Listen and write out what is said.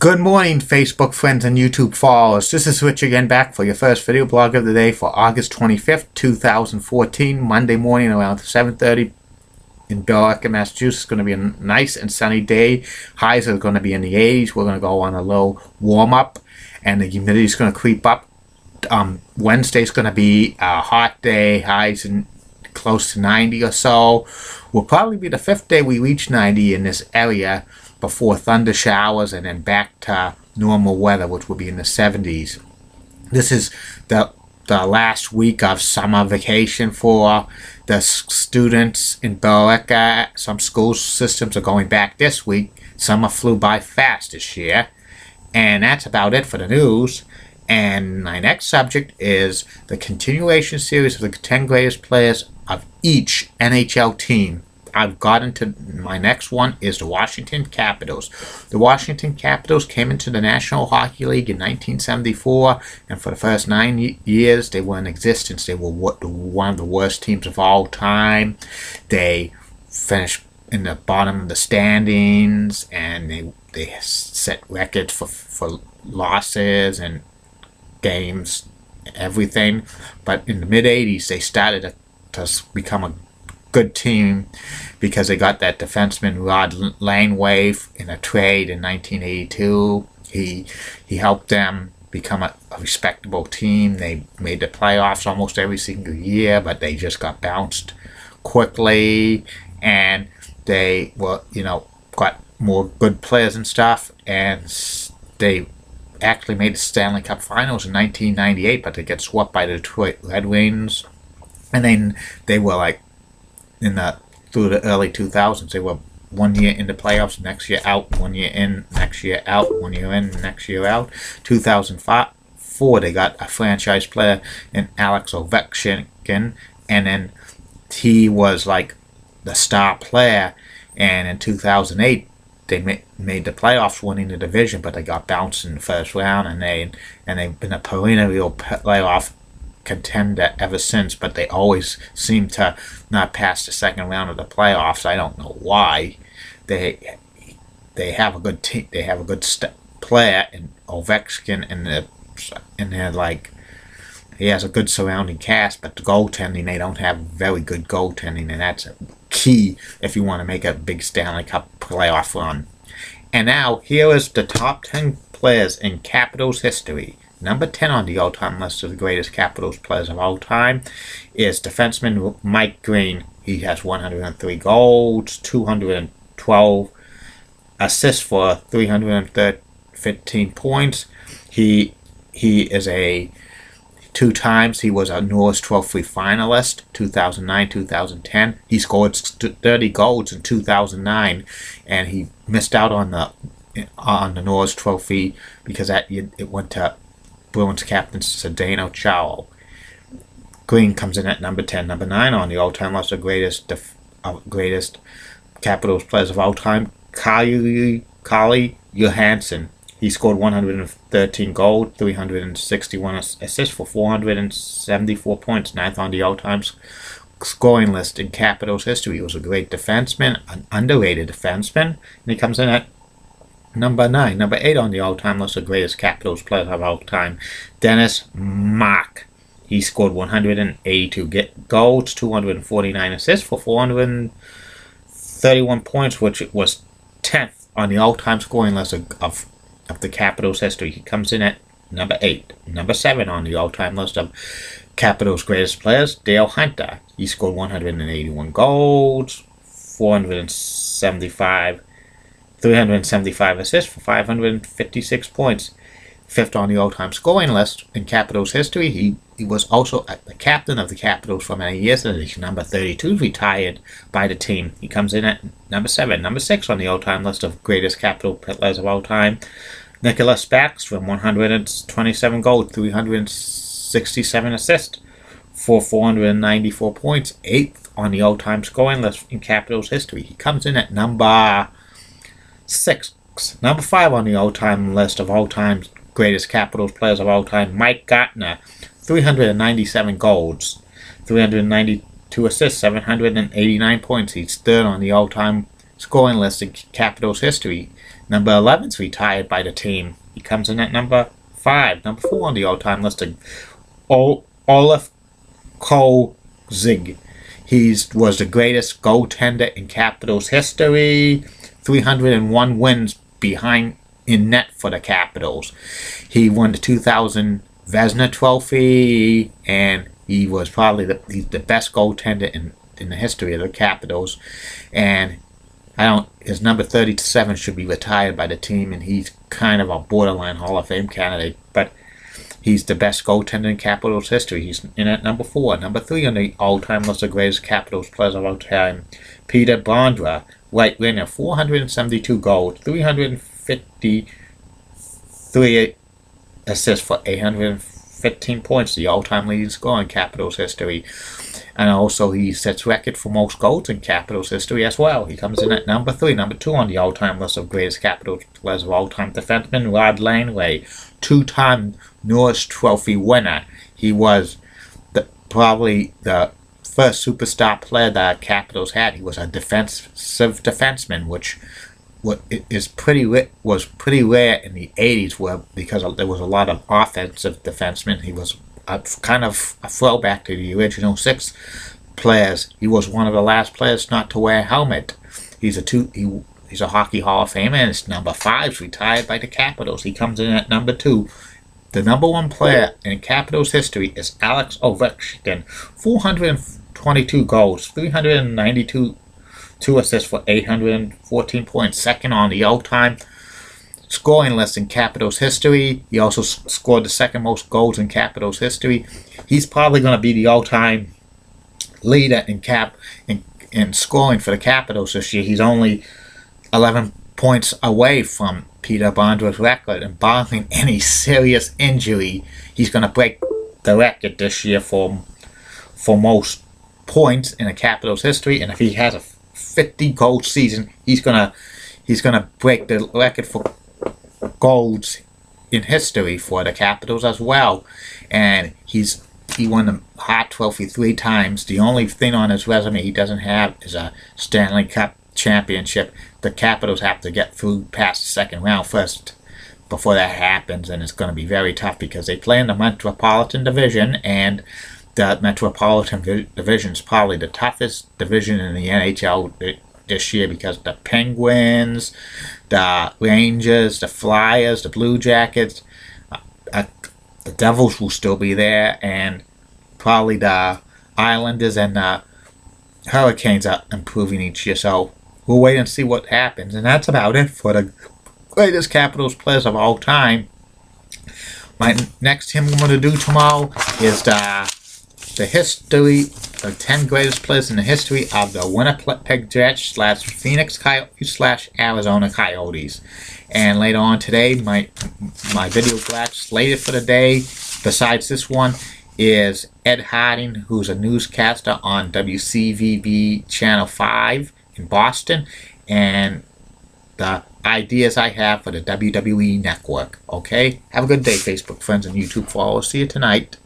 Good morning, Facebook friends and YouTube followers. This is Rich again, back for your first video blog of the day for August 25th, 2014, Monday morning around 7:30 in Billerica, Massachusetts. It's going to be a nice and sunny day. Highs are going to be in the 80s. We're going to go on a low warm-up, and the humidity is going to creep up. Wednesday's going to be a hot day, highs in close to 90 or so. Will probably be the fifth day we reach 90 in this area before thunder showers, and then back to normal weather, which will be in the 70s. This is the last week of summer vacation for the students in Billerica. Some school systems are going back this week. Summer flew by fast this year. And that's about it for the news. And my next subject is the continuation series of the 10 greatest players of each NHL team. I've gotten to my next one is the Washington Capitals. The Washington Capitals came into the National Hockey League in 1974, and for the first 9 years they were in existence. They were one of the worst teams of all time. They finished in the bottom of the standings, and they set records for losses and games, everything. But in the mid-80s they started to become a good team because they got that defenseman Rod Langway in a trade in 1982. He helped them become a respectable team. They made the playoffs almost every single year, but they just got bounced quickly, and they were, got more good players and stuff, and they actually made the Stanley Cup Finals in 1998, but they get swept by the Detroit Red Wings. And then they were like, through the early 2000s, they were 1 year in the playoffs, next year out, 1 year in, next year out, 1 year in, next year out. 2004, they got a franchise player in Alex Ovechkin, and then he was like the star player. And in 2008, they made the playoffs, winning the division, but they got bounced in the first round, and they've been a perennial playoff contender ever since, but they always seem to not pass the second round of the playoffs. I don't know why. They have a good team. They have a good player in Ovechkin, and they're like, he has a good surrounding cast, but the goaltending, they don't have very good goaltending, and that's key if you want to make a big Stanley Cup playoff run. And now here is the top 10 players in Capitals history. Number 10 on the all-time list of the greatest Capitals players of all time is defenseman Mike Green. He has 103 goals, 212 assists for 315 points. He is a two-times. He was a Norris Trophy finalist, 2009, 2010. He scored 30 goals in 2009, and he missed out on the Norris Trophy because it went to Bruins captain Zdeno Chara. Green comes in at number 10. Number 9 on the all-time list of greatest Capitals players of all time, Calle Johansson. He scored 113 goals, 361 assists for 474 points. 9th on the all-time scoring list in Capitals history. He was a great defenseman, an underrated defenseman, and he comes in at number 9. Number 8 on the all-time list of greatest Capitals players of all time, Dennis Mark. He scored 182 goals, 249 assists for 431 points, which was 10th on the all-time scoring list of the Capitals history. He comes in at number 8. Number 7 on the all-time list of Capitals greatest players, Dale Hunter. He scored 181 goals, 375 assists for 556 points. 5th on the all-time scoring list in Capitals history. He was also the captain of the Capitals for many years, and he's number 32 retired by the team. He comes in at number 7. Number 6 on the all-time list of greatest Capital players of all time, Nicholas Backstrom, 127 goals, 367 assists for 494 points. 8th on the all-time scoring list in Capitals history. He comes in at number 6. Number 5 on the all-time list of all-time greatest Capitals players of all time, Mike Gartner. 397 goals, 392 assists, 789 points. He's 3rd on the all-time scoring list in Capitals history. Number 11 is retired by the team. He comes in at number 5. Number 4 on the all-time list of Olaf Kolzig. He was the greatest goaltender in Capitals history. 301 wins behind in net for the Capitals. He won the 2000 Vezina Trophy, and he was probably the best goaltender in the history of the Capitals. And his number 37 should be retired by the team, and he's kind of a borderline Hall of Fame candidate, but he's the best goaltender in Capitals history. He's in at number 4. Number 3 on the all-time list of greatest Capitals players of all time, Peter Bondra, right winger, 472 goals, 353 assists for 815 points, the all-time leading scorer in Capitals history. And also he sets record for most goals in Capitals history as well. He comes in at number 3. Number 2 on the all-time list of greatest Capitals players of all time, defenseman Rod Langway, 2-time Norris Trophy winner. He was probably the first superstar player that Capitals had. He was a defensive defenseman, which was pretty rare in the 80s, because there was a lot of offensive defensemen. He was kind of a throwback to the original 6 players. He was one of the last players not to wear a helmet. He's a Hockey Hall of Famer, and it's number 5, retired by the Capitals. He comes in at number 2. The number 1 player in Capitals history is Alex Ovechkin, 422 goals, 392 assists for 814 points. Second on the all-time scoring list in Capitals history. He also scored the second most goals in Capitals history. He's probably going to be the all-time leader in scoring for the Capitals this year. He's only 11 points away from Peter Bondra's record, and barring any serious injury, he's going to break the record this year for most points in the Capitals history. And if he has a 50-goal season, he's gonna break the record for goals in history for the Capitals as well. And he won the Hart Trophy 3 times. The only thing on his resume he doesn't have is a Stanley Cup championship. The Capitals have to get through past the second round first before that happens, and it's going to be very tough because they play in the Metropolitan Division, and the Metropolitan Division is probably the toughest division in the NHL this year, because the Penguins, the Rangers, the Flyers, the Blue Jackets, the Devils will still be there, and probably the Islanders and the Hurricanes are improving each year. So we'll wait and see what happens. And that's about it for the greatest Capitals players of all time. My next hymn I'm going to do tomorrow is the history, the 10 greatest players in the history of the Winnipeg Jets / Phoenix Coyotes / Arizona Coyotes. And later on today, my video blast slated for the day, besides this one, is Ed Harding, who's a newscaster on WCVB Channel 5 in Boston, and the ideas I have for the WWE Network. Okay? Have a good day, Facebook friends and YouTube followers. See you tonight.